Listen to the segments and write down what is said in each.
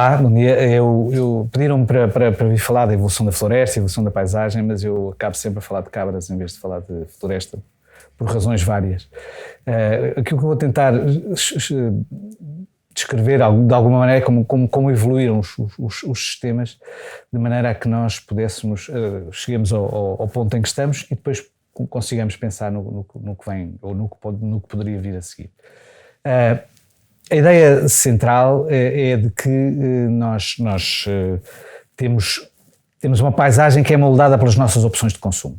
Olá, bom dia. Pediram-me para vir falar da evolução da floresta, evolução da paisagem, mas eu acabo sempre a falar de cabras em vez de falar de floresta, por razões várias. Aquilo que eu vou tentar descrever de alguma maneira é como evoluíram os sistemas, de maneira a que nós pudéssemos, cheguemos ao ponto em que estamos e depois consigamos pensar no que vem ou no que poderia vir a seguir. A ideia central é de que nós temos uma paisagem que é moldada pelas nossas opções de consumo.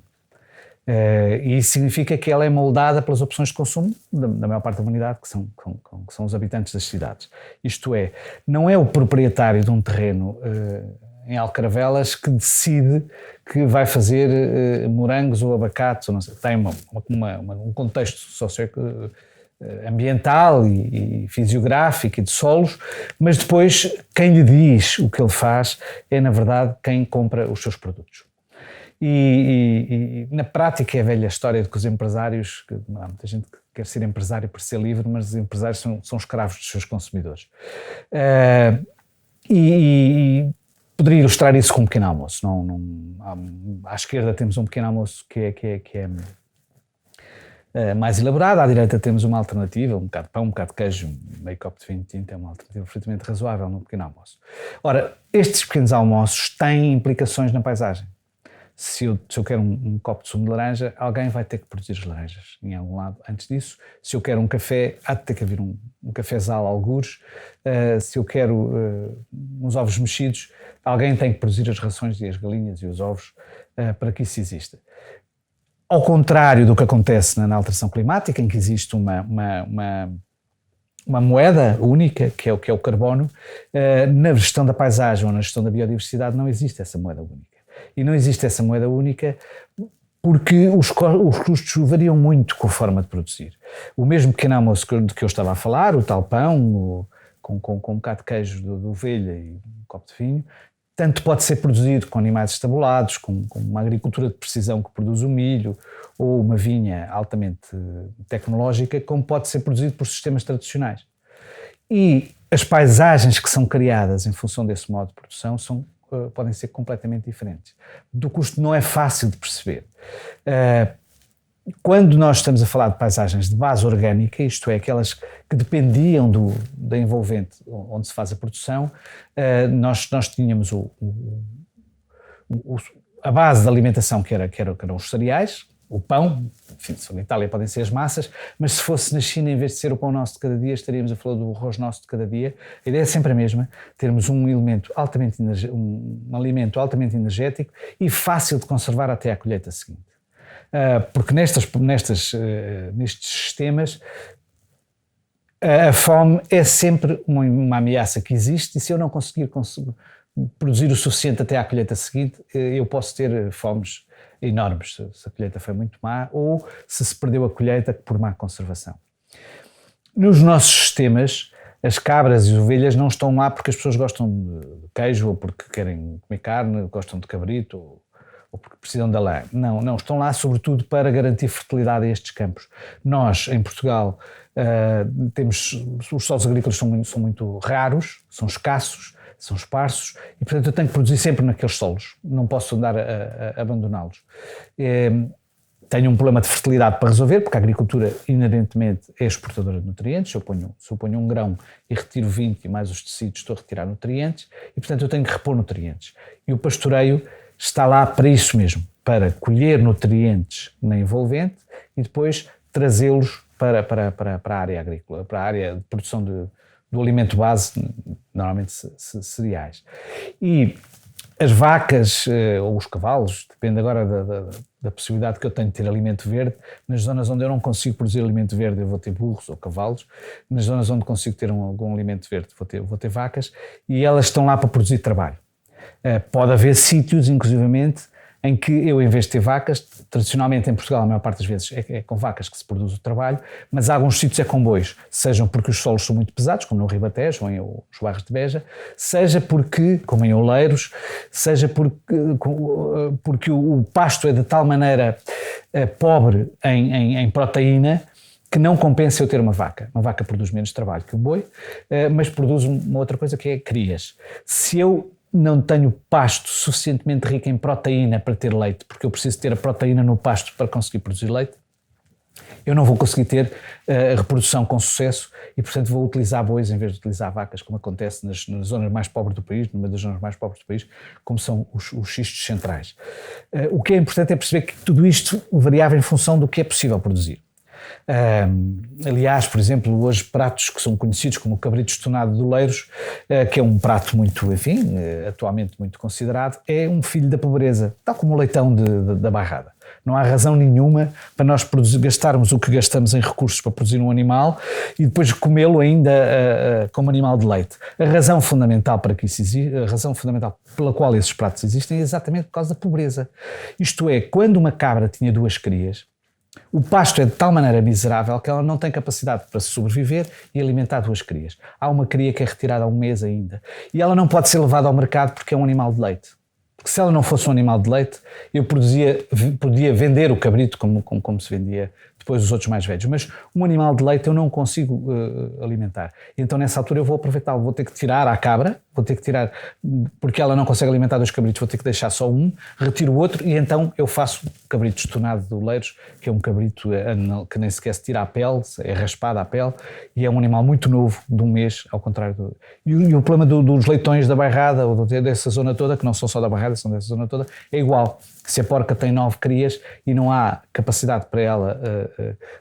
E isso significa que ela é moldada pelas opções de consumo da maior parte da humanidade, que são os habitantes das cidades. Isto é, não é o proprietário de um terreno em Alcaravelas que decide que vai fazer morangos ou abacates, ou não sei, tem um contexto ambiental e fisiográfico e de solos, mas depois quem lhe diz o que ele faz é, na verdade, quem compra os seus produtos. E na prática é a velha história de que os empresários, há muita gente que quer ser empresário por ser livre, mas os empresários são escravos dos seus consumidores. Poderia ilustrar isso com um pequeno almoço. À esquerda temos um pequeno almoço que é mais elaborado, à direita temos uma alternativa, um bocado de pão, um bocado de queijo, meio copo de vinho tinto, é uma alternativa perfeitamente razoável no pequeno almoço. Ora, estes pequenos almoços têm implicações na paisagem. Se eu quero um copo de sumo de laranja, alguém vai ter que produzir as laranjas em algum lado antes disso. Se eu quero um café, há de ter que haver um cafezal, algures. Se eu quero uns ovos mexidos, alguém tem que produzir as rações e as galinhas e os ovos para que isso exista. Ao contrário do que acontece na alteração climática, em que existe uma moeda única, que é o carbono, na gestão da paisagem ou na gestão da biodiversidade não existe essa moeda única. E não existe essa moeda única porque os custos variam muito com a forma de produzir. O mesmo pequeno almoço de que eu estava a falar, o tal pão, com um bocado de queijo de ovelha e um copo de vinho, tanto pode ser produzido com animais estabulados, com uma agricultura de precisão que produz o milho, ou uma vinha altamente tecnológica, como pode ser produzido por sistemas tradicionais. E as paisagens que são criadas em função desse modo de produção podem ser completamente diferentes. O custo não é fácil de perceber. Quando nós estamos a falar de paisagens de base orgânica, isto é, aquelas que dependiam da envolvente onde se faz a produção, nós tínhamos a base da alimentação que eram os cereais, o pão, enfim, se for na Itália podem ser as massas, mas se fosse na China, em vez de ser o pão nosso de cada dia, estaríamos a falar do arroz nosso de cada dia. A ideia é sempre a mesma, termos um alimento altamente energético e fácil de conservar até à colheita seguinte. Porque nestes sistemas a fome é sempre uma ameaça que existe, e se eu não conseguir produzir o suficiente até à colheita seguinte, eu posso ter fomes enormes, se a colheita foi muito má ou se perdeu a colheita por má conservação. Nos nossos sistemas, as cabras e as ovelhas não estão lá porque as pessoas gostam de queijo ou porque querem comer carne, gostam de cabrito ou porque precisam da lã. Não, estão lá sobretudo para garantir fertilidade a estes campos. Nós, em Portugal, os solos agrícolas são muito raros, são escassos, são esparsos e, portanto, eu tenho que produzir sempre naqueles solos, não posso andar a abandoná-los. Tenho um problema de fertilidade para resolver, porque a agricultura inerentemente é exportadora de nutrientes. Se eu ponho um grão e retiro 20 e mais os tecidos, estou a retirar nutrientes e, portanto, eu tenho que repor nutrientes. E o pastoreio está lá para isso mesmo, para colher nutrientes na envolvente e depois trazê-los para a área agrícola, para a área de produção do alimento base, normalmente cereais. E as vacas ou os cavalos, depende agora da possibilidade que eu tenho de ter alimento verde. Nas zonas onde eu não consigo produzir alimento verde, eu vou ter burros ou cavalos. Nas zonas onde consigo ter algum alimento verde, vou ter vacas, e elas estão lá para produzir trabalho. Pode haver sítios, inclusivamente, em que eu, em vez de ter vacas, tradicionalmente em Portugal, a maior parte das vezes é com vacas que se produz o trabalho, mas há alguns sítios é com bois, sejam porque os solos são muito pesados, como no Ribatejo ou os bairros de Beja, seja porque, como em Oleiros, seja porque o pasto é de tal maneira pobre em proteína que não compensa eu ter uma vaca. Uma vaca produz menos trabalho que o boi, mas produz uma outra coisa que é crias. Se eu não tenho pasto suficientemente rico em proteína para ter leite, porque eu preciso ter a proteína no pasto para conseguir produzir leite, eu não vou conseguir ter a reprodução com sucesso e, portanto, vou utilizar bois em vez de utilizar vacas, como acontece nas zonas mais pobres do país, numa das zonas mais pobres do país, como são os xistos centrais. O que é importante é perceber que tudo isto variava em função do que é possível produzir. Aliás, por exemplo, hoje pratos que são conhecidos como o cabrito estonado de Oleiros, que é um prato muito, enfim, atualmente muito considerado, é um filho da pobreza, tal como o leitão da Bairrada. Não há razão nenhuma para nós gastarmos o que gastamos em recursos para produzir um animal e depois comê-lo ainda como animal de leite. A razão fundamental para que isso existe, a razão fundamental pela qual esses pratos existem é exatamente por causa da pobreza. Isto é, quando uma cabra tinha 2 crias, o pasto é de tal maneira miserável que ela não tem capacidade para sobreviver e alimentar 2 crias. Há uma cria que é retirada há 1 mês ainda e ela não pode ser levada ao mercado porque é um animal de leite. Porque se ela não fosse um animal de leite, eu podia vender o cabrito como se vendia depois os outros mais velhos. Mas um animal de leite eu não consigo alimentar. E então nessa altura eu vou aproveitá-lo, vou ter que tirar a cabra, porque ela não consegue alimentar 2 cabritos, vou ter que deixar só um, retiro o outro e então eu faço o cabrito estonado de Oleiros, que é um cabrito que nem sequer se tira a pele, é raspada a pele, e é um animal muito novo, de 1 mês, ao contrário do... E o problema dos leitões da Bairrada, ou dessa zona toda, que não são só da Bairrada, são dessa zona toda, é igual. Se a porca tem 9 crias e não há capacidade para ela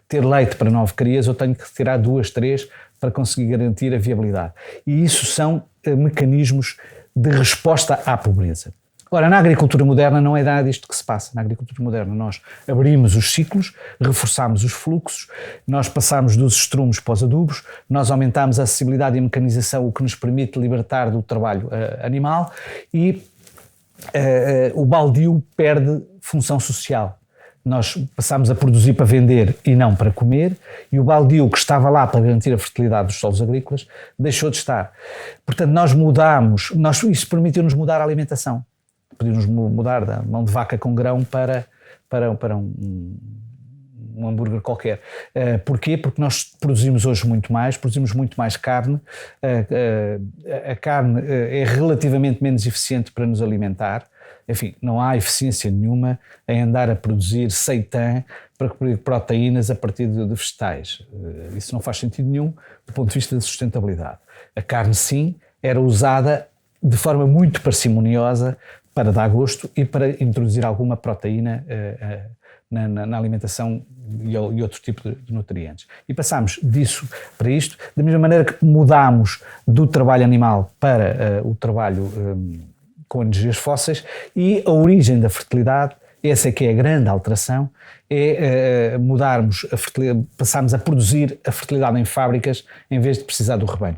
ter leite para 9 crias, eu tenho que retirar 2, 3 para conseguir garantir a viabilidade. E isso são mecanismos de resposta à pobreza. Ora, na agricultura moderna não é nada disto que se passa. Na agricultura moderna nós abrimos os ciclos, reforçamos os fluxos, nós passamos dos estrumos para os adubos, nós aumentamos a acessibilidade e a mecanização, o que nos permite libertar do trabalho animal e o baldio perde função social. Nós passamos a produzir para vender e não para comer, e o baldio que estava lá para garantir a fertilidade dos solos agrícolas deixou de estar. Portanto, nós mudamos, isso permitiu-nos mudar a alimentação. Podíamos mudar da mão de vaca com grão para um hambúrguer qualquer. Porquê? Porque nós produzimos hoje muito mais carne. A carne é relativamente menos eficiente para nos alimentar. Enfim, não há eficiência nenhuma em andar a produzir seitan para produzir proteínas a partir de vegetais. Isso não faz sentido nenhum do ponto de vista da sustentabilidade. A carne, sim, era usada de forma muito parcimoniosa para dar gosto e para introduzir alguma proteína na alimentação e outro tipo de nutrientes. E passámos disso para isto, da mesma maneira que mudámos do trabalho animal para o trabalho com energias fósseis, e a origem da fertilidade, essa é que é a grande alteração, é passarmos a produzir a fertilidade em fábricas em vez de precisar do rebanho.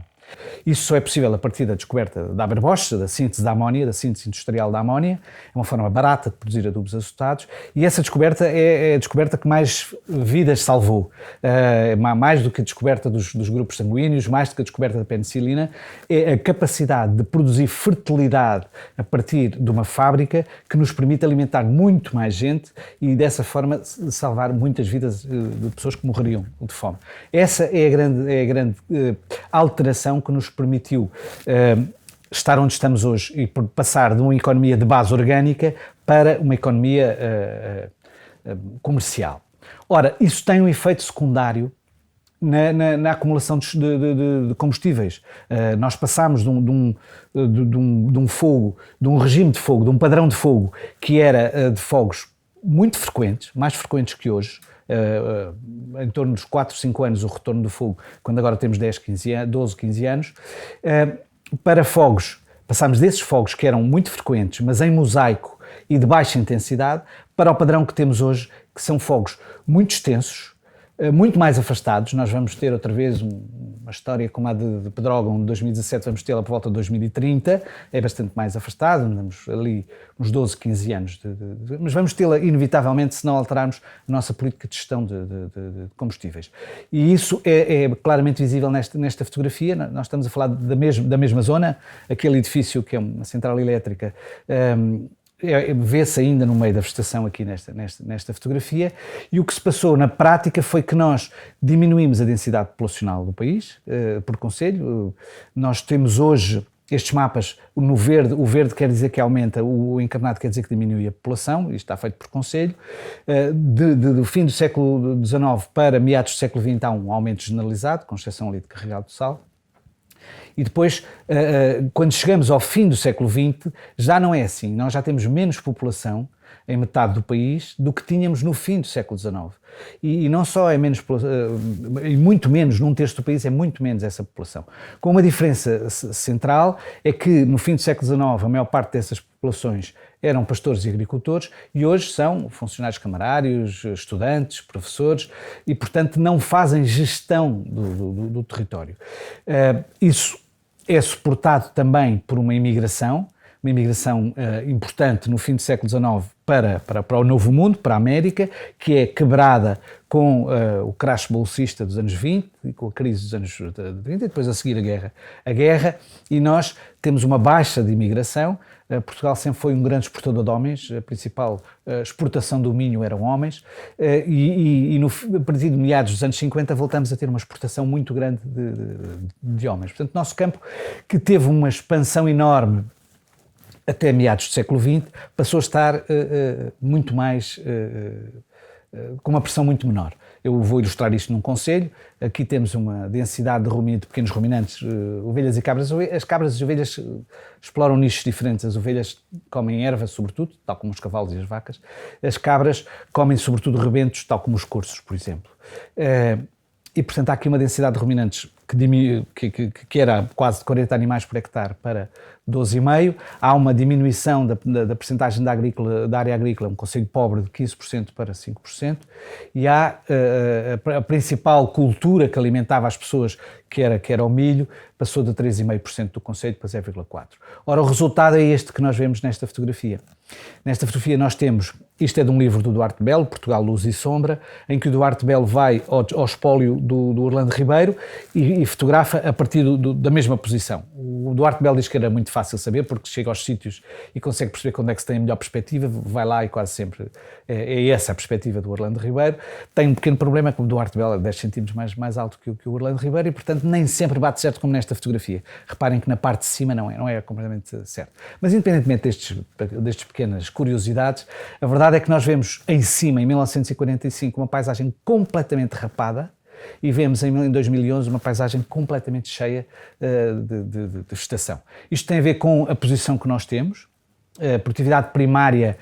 Isso só é possível a partir da descoberta da Haber-Bosch, da síntese da amónia, da síntese industrial da amónia. É uma forma barata de produzir adubos azotados e essa descoberta é a descoberta que mais vidas salvou. Mais do que a descoberta dos grupos sanguíneos, mais do que a descoberta da penicilina, é a capacidade de produzir fertilidade a partir de uma fábrica que nos permite alimentar muito mais gente e dessa forma salvar muitas vidas de pessoas que morreriam de fome. Essa é a grande alteração que nos permitiu estar onde estamos hoje e passar de uma economia de base orgânica para uma economia comercial. Ora, isso tem um efeito secundário na acumulação de combustíveis. Nós passámos de um fogo, de um regime de fogo, de um padrão de fogo que era de fogos muito frequentes, mais frequentes que hoje, em torno dos 4, 5 anos o retorno do fogo, quando agora temos 10, 15 anos, 12, 15 anos, para fogos, passámos desses fogos que eram muito frequentes, mas em mosaico e de baixa intensidade, para o padrão que temos hoje, que são fogos muito extensos, muito mais afastados. Nós vamos ter outra vez uma história como a de Pedrógão de 2017, vamos tê-la por volta de 2030, é bastante mais afastado, andamos ali uns 12, 15 anos, mas vamos tê-la inevitavelmente se não alterarmos a nossa política de gestão de combustíveis. E isso é claramente visível nesta fotografia. Nós estamos a falar da mesma zona, aquele edifício que é uma central elétrica, vê-se ainda no meio da vegetação aqui nesta fotografia, e o que se passou na prática foi que nós diminuímos a densidade populacional do país, por concelho. Nós temos hoje estes mapas, no verde, o verde quer dizer que aumenta, o encarnado quer dizer que diminui a população, isto está feito por concelho. Do fim do século XIX para meados do século XX há um aumento generalizado, com exceção ali de Carregal do Sal. E depois, quando chegamos ao fim do século XX, já não é assim. Nós já temos menos população em metade do país do que tínhamos no fim do século XIX. E não só é menos, e muito menos, num terço do país é muito menos essa população. Com uma diferença central é que no fim do século XIX a maior parte dessas populações eram pastores e agricultores e hoje são funcionários camarários, estudantes, professores e, portanto, não fazem gestão do território. Isso é suportado também por uma imigração importante no fim do século XIX para o Novo Mundo, para a América, que é quebrada com o crash bolsista dos anos 20 e com a crise dos anos 30 e depois a seguir a guerra, e nós temos uma baixa de imigração. Portugal sempre foi um grande exportador de homens, a principal exportação do milho eram homens, e a partir de meados dos anos 50 voltamos a ter uma exportação muito grande de homens. Portanto, nosso campo, que teve uma expansão enorme até meados do século XX, passou a estar muito mais, com uma pressão muito menor. Eu vou ilustrar isto num concelho. Aqui temos uma densidade de pequenos ruminantes, ovelhas e cabras. As cabras e as ovelhas exploram nichos diferentes. As ovelhas comem erva, sobretudo, tal como os cavalos e as vacas. As cabras comem, sobretudo, rebentos, tal como os coursos, por exemplo. E, portanto, há aqui uma densidade de ruminantes que era quase de 40 animais por hectare para 12,5. Há uma diminuição da percentagem da área agrícola, um concelho pobre, de 15% para 5%. E há a principal cultura que alimentava as pessoas, que era o milho, passou de 3,5% do concelho para 0,4%. Ora, o resultado é este que nós vemos nesta fotografia. Nesta fotografia nós temos, isto é de um livro do Duarte Belo, Portugal, Luz e Sombra, em que o Duarte Belo vai ao espólio do Orlando Ribeiro e fotografa a partir da mesma posição. O Duarte Belo diz que era muito fácil saber, porque chega aos sítios e consegue perceber quando é que se tem a melhor perspectiva, vai lá e quase sempre é essa a perspectiva do Orlando Ribeiro. Tem um pequeno problema, que o Duarte Belo é 10 centímetros mais alto que o Orlando Ribeiro e, portanto, nem sempre bate certo como nesta fotografia. Reparem que na parte de cima não é completamente certo. Mas, independentemente destes pequenas curiosidades, a verdade é que nós vemos em cima, em 1945, uma paisagem completamente rapada, e vemos em 2011 uma paisagem completamente cheia de vegetação. Isto tem a ver com a posição que nós temos. A produtividade primária,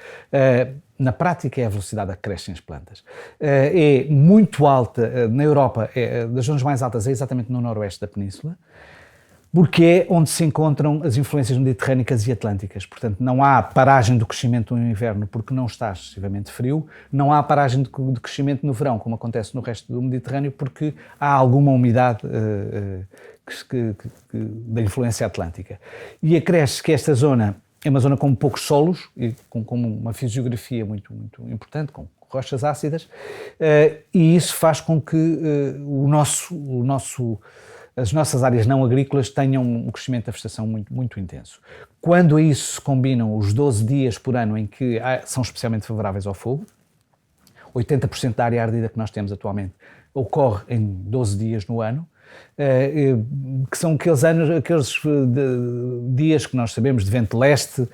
na prática, é a velocidade a que crescem as plantas. É muito alta na Europa, das zonas mais altas é exatamente no noroeste da península, porque é onde se encontram as influências mediterrânicas e atlânticas. Portanto, não há paragem do crescimento no inverno porque não está excessivamente frio, não há paragem de crescimento no verão, como acontece no resto do Mediterrâneo, porque há alguma umidade da influência atlântica. E acresce que esta zona é uma zona com poucos solos e com uma fisiografia muito, muito importante, com rochas ácidas, e isso faz com que as nossas áreas não agrícolas tenham um crescimento da vegetação muito, muito intenso. Quando a isso se combinam os 12 dias por ano em que são especialmente favoráveis ao fogo, 80% da área ardida que nós temos atualmente ocorre em 12 dias no ano, que são aqueles dias que nós sabemos de vento leste,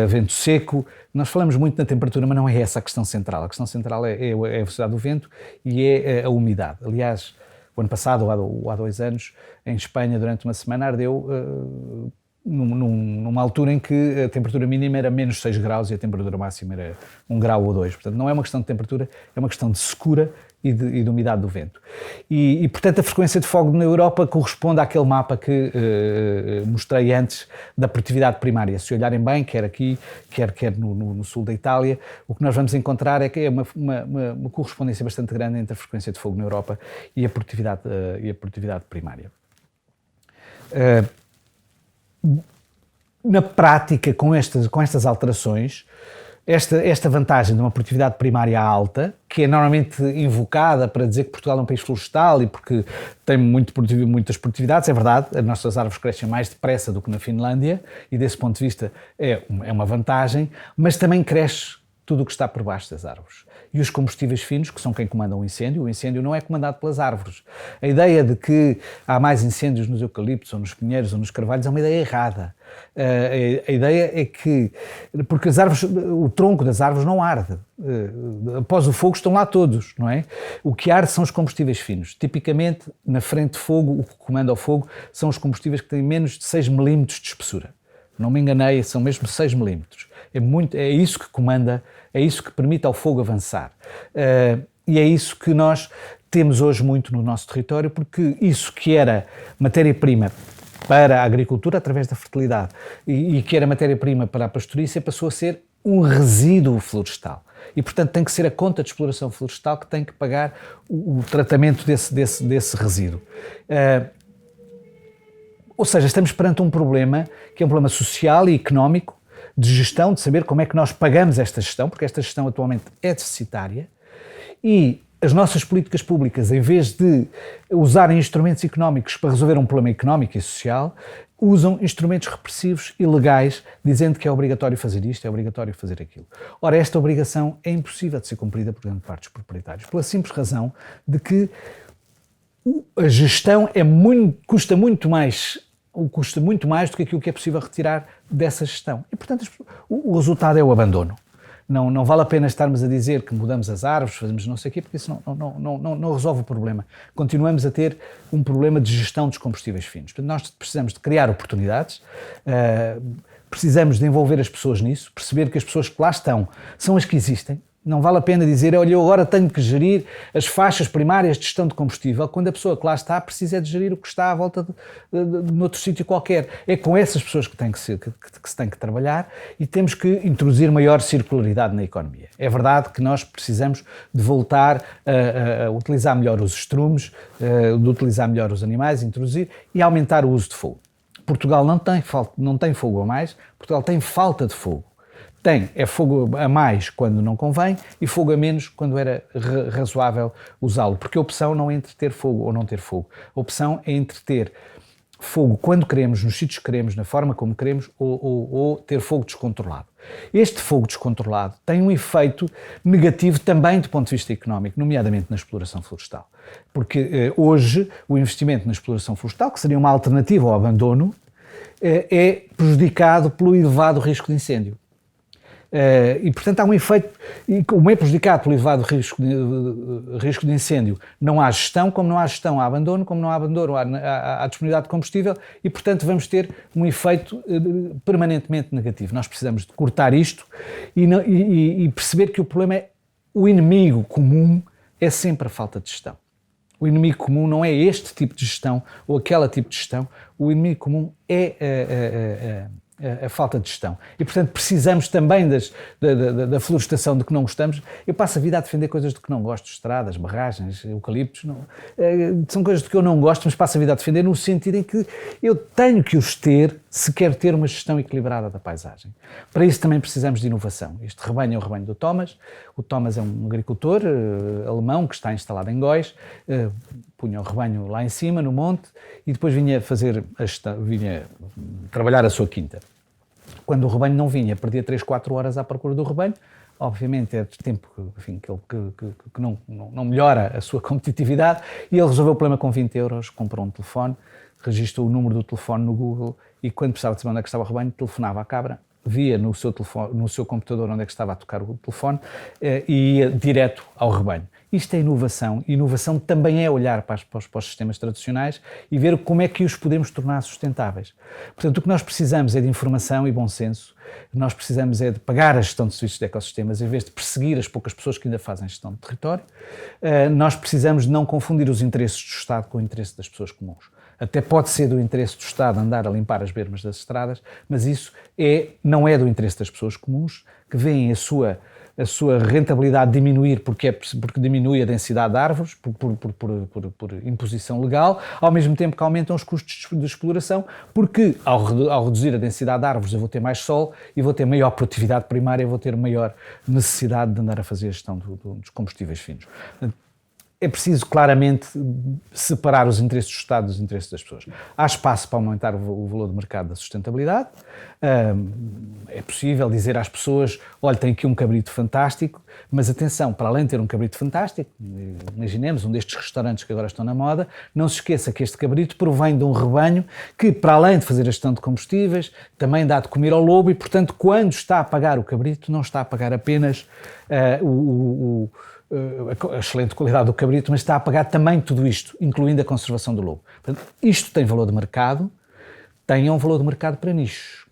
vento seco. Nós falamos muito na temperatura, mas não é essa a questão central. A questão central é a velocidade do vento e é a umidade. Aliás, o ano passado, ou há 2 anos, em Espanha, durante uma semana, ardeu numa altura em que a temperatura mínima era menos 6 graus e a temperatura máxima era 1 grau ou 2. Portanto, não é uma questão de temperatura, é uma questão de secura e de umidade do vento. E, portanto, a frequência de fogo na Europa corresponde àquele mapa que mostrei antes da produtividade primária. Se olharem bem, quer aqui, quer no sul da Itália, o que nós vamos encontrar é que é uma correspondência bastante grande entre a frequência de fogo na Europa e a produtividade primária. Na prática, com estas alterações, esta vantagem de uma produtividade primária alta, que é normalmente invocada para dizer que Portugal é um país florestal e porque tem muitas produtividades, é verdade, as nossas árvores crescem mais depressa do que na Finlândia e desse ponto de vista é uma vantagem, mas também cresce tudo o que está por baixo das árvores. E os combustíveis finos, que são quem comanda o incêndio não é comandado pelas árvores. A ideia de que há mais incêndios nos eucaliptos, ou nos pinheiros, ou nos carvalhos, é uma ideia errada. A ideia é que, porque as árvores, o tronco das árvores não arde. Após o fogo estão lá todos, não é? O que arde são os combustíveis finos. Tipicamente, na frente de fogo, o que comanda o fogo são os combustíveis que têm menos de 6 milímetros de espessura. Não me enganei, são mesmo 6 milímetros. É isso que comanda, é isso que permite ao fogo avançar. E é isso que nós temos hoje muito no nosso território, porque isso que era matéria-prima para a agricultura através da fertilidade e que era matéria-prima para a pastorícia passou a ser um resíduo florestal. E, portanto, tem que ser a conta de exploração florestal que tem que pagar o tratamento desse resíduo. Ou seja, estamos perante um problema que é um problema social e económico, de gestão, de saber como é que nós pagamos esta gestão, porque esta gestão atualmente é deficitária, e as nossas políticas públicas, em vez de usarem instrumentos económicos para resolver um problema económico e social, usam instrumentos repressivos e legais, dizendo que é obrigatório fazer isto, é obrigatório fazer aquilo. Ora, esta obrigação é impossível de ser cumprida por grande parte dos proprietários, pela simples razão de que a gestão custa muito mais do que aquilo que é possível retirar dessa gestão. E, portanto, o resultado é o abandono. Não vale a pena estarmos a dizer que mudamos as árvores, fazemos não sei o quê, porque isso não resolve o problema. Continuamos a ter um problema de gestão dos combustíveis finos. Portanto, nós precisamos de criar oportunidades, precisamos de envolver as pessoas nisso, perceber que as pessoas que lá estão são as que existem. Não vale a pena dizer, olha, eu agora tenho que gerir as faixas primárias de gestão de combustível, quando a pessoa que lá está precisa de gerir o que está à volta de outro sítio qualquer. É com essas pessoas que se tem que trabalhar e temos que introduzir maior circularidade na economia. É verdade que nós precisamos de voltar a utilizar melhor os estrumes, de utilizar melhor os animais, introduzir e aumentar o uso de fogo. Portugal não tem fogo a mais, Portugal tem falta de fogo. É fogo a mais quando não convém e fogo a menos quando era razoável usá-lo, porque a opção não é entre ter fogo ou não ter fogo. A opção é entre ter fogo quando queremos, nos sítios que queremos, na forma como queremos, ou ter fogo descontrolado. Este fogo descontrolado tem um efeito negativo também do ponto de vista económico, nomeadamente na exploração florestal. Porque hoje o investimento na exploração florestal, que seria uma alternativa ao abandono, é prejudicado pelo elevado risco de incêndio. E, portanto, há um efeito, e como é prejudicado pelo elevado risco de incêndio, não há gestão, como não há gestão, há abandono, como não há abandono, há disponibilidade de combustível e, portanto, vamos ter um efeito permanentemente negativo. Nós precisamos de cortar isto e perceber que o problema é o inimigo comum é sempre a falta de gestão. O inimigo comum não é este tipo de gestão ou aquele tipo de gestão, o inimigo comum é a falta de gestão. E, portanto, precisamos também da florestação de que não gostamos. Eu passo a vida a defender coisas de que não gosto, estradas, barragens, eucaliptos, são coisas de que eu não gosto, mas passo a vida a defender no sentido em que eu tenho que os ter se quero ter uma gestão equilibrada da paisagem. Para isso também precisamos de inovação. Este rebanho é o rebanho do Thomas. O Thomas é um agricultor alemão que está instalado em Góis, punha o rebanho lá em cima, no monte, e depois vinha trabalhar a sua quinta. Quando o rebanho não vinha, perdia 3, 4 horas à procura do rebanho. Obviamente é de tempo que não melhora a sua competitividade, e ele resolveu o problema com 20 euros, comprou um telefone, registrou o número do telefone no Google e quando precisava de saber onde é que estava o rebanho, telefonava à cabra, via no seu computador onde é que estava a tocar o telefone e ia direto ao rebanho. Isto é inovação. Inovação também é olhar para os sistemas tradicionais e ver como é que os podemos tornar sustentáveis. Portanto, o que nós precisamos é de informação e bom senso. Nós precisamos é de pagar a gestão de serviços de ecossistemas em vez de perseguir as poucas pessoas que ainda fazem gestão de território. Nós precisamos de não confundir os interesses do Estado com o interesse das pessoas comuns. Até pode ser do interesse do Estado andar a limpar as bermas das estradas, mas isso não é do interesse das pessoas comuns que veem a sua a sua rentabilidade diminuir porque diminui a densidade de árvores por imposição legal, ao mesmo tempo que aumentam os custos de exploração, porque ao reduzir a densidade de árvores eu vou ter mais sol e vou ter maior produtividade primária, vou ter maior necessidade de andar a fazer a gestão dos combustíveis finos. É preciso claramente separar os interesses do Estado dos interesses das pessoas. Há espaço para aumentar o valor de mercado da sustentabilidade. É possível dizer às pessoas, olha, tem aqui um cabrito fantástico, mas atenção, para além de ter um cabrito fantástico, imaginemos um destes restaurantes que agora estão na moda, não se esqueça que este cabrito provém de um rebanho que, para além de fazer a gestão de combustíveis, também dá de comer ao lobo e, portanto, quando está a pagar o cabrito, não está a pagar apenas a excelente qualidade do cabrito, mas está a pagar também tudo isto, incluindo a conservação do lobo. Portanto, isto tem valor de mercado, tem um valor de mercado para nichos.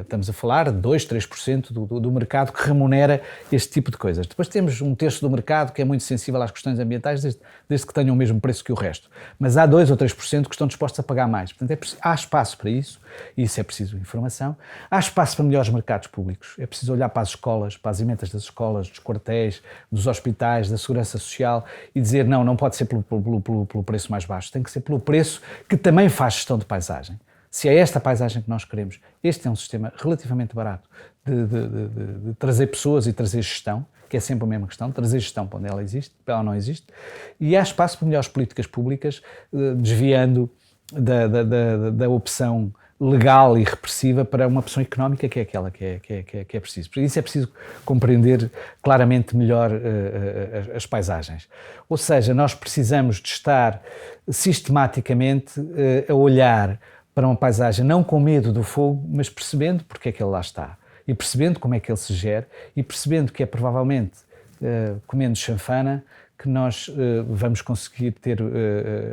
Estamos a falar de 2, 3% do mercado que remunera este tipo de coisas. Depois temos um terço do mercado que é muito sensível às questões ambientais, desde que tenham o mesmo preço que o resto. Mas há 2 ou 3% que estão dispostos a pagar mais. Portanto, há espaço para isso, e isso é preciso informação. Há espaço para melhores mercados públicos. É preciso olhar para as escolas, para as emendas das escolas, dos quartéis, dos hospitais, da segurança social e dizer não pode ser pelo preço mais baixo, tem que ser pelo preço que também faz gestão de paisagem. Se é esta paisagem que nós queremos, este é um sistema relativamente barato de trazer pessoas e trazer gestão, que é sempre a mesma questão, trazer gestão para onde ela existe, para ela não existe, e há espaço para melhores políticas públicas, desviando da opção legal e repressiva para uma opção económica que é aquela que é preciso. Por isso é preciso compreender claramente melhor as paisagens. Ou seja, nós precisamos de estar sistematicamente a olhar para uma paisagem não com medo do fogo, mas percebendo porque é que ele lá está. E percebendo como é que ele se gera e percebendo que é provavelmente comendo chanfana que nós vamos conseguir ter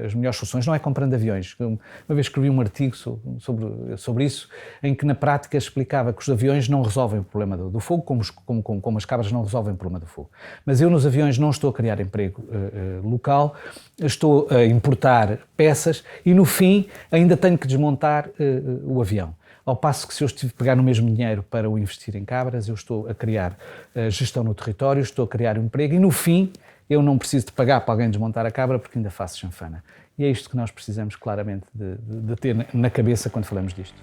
as melhores soluções. Não é comprando aviões. Uma vez escrevi um artigo sobre isso, em que na prática explicava que os aviões não resolvem o problema do fogo, como as cabras não resolvem o problema do fogo. Mas eu nos aviões não estou a criar emprego local, estou a importar peças e no fim ainda tenho que desmontar o avião. Ao passo que se eu estiver a pegar no mesmo dinheiro para o investir em cabras, eu estou a criar gestão no território, estou a criar um emprego e no fim eu não preciso de pagar para alguém desmontar a cabra porque ainda faço chanfana. E é isto que nós precisamos claramente de ter na cabeça quando falamos disto.